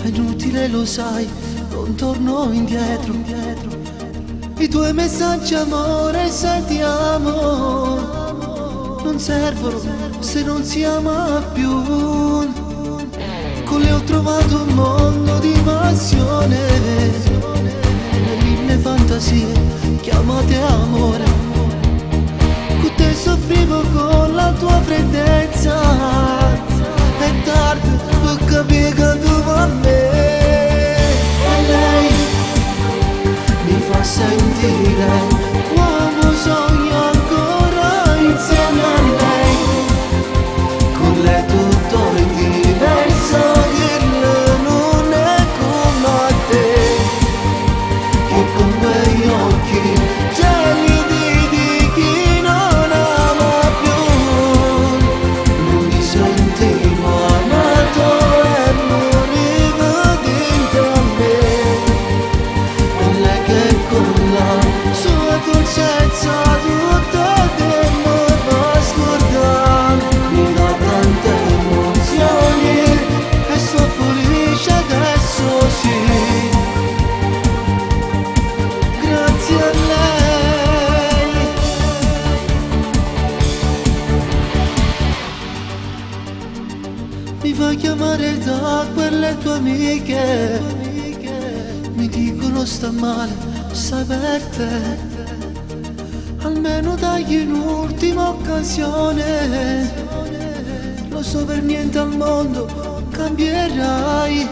inutile lo sai, non torno indietro. I tuoi messaggi amore se ti amo non servono se non si ama più. Con lei ho trovato un mondo di passione, mille fantasie chiamate amore. Con te soffrivo con la tua freddezza, è tardi per capire che tu va a me. E lei mi fa sentire uomo, sogno ancora insieme a lei. Con lei tutto è diverso, dirlo non è come a te, che con quegli occhi gelidi di chi non ama più. Non mi sentivo amato e morivo dentro a me. E lei che con la sua dolcezza tutto tempo fa scordare, mi dà tante emozioni e sono felice adesso, sì, grazie a lei. Mi fa chiamare da quelle tue amiche, mi dicono sta male, sai per te. Almeno dagli un'ultima occasione, lo so per niente al mondo cambierai.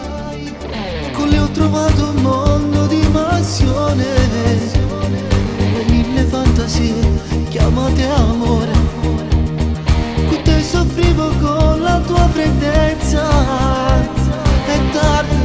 Con lei ho trovato un mondo di passione, mille fantasie chiamate amore. Con te soffrivo con la tua freddezza, è tardi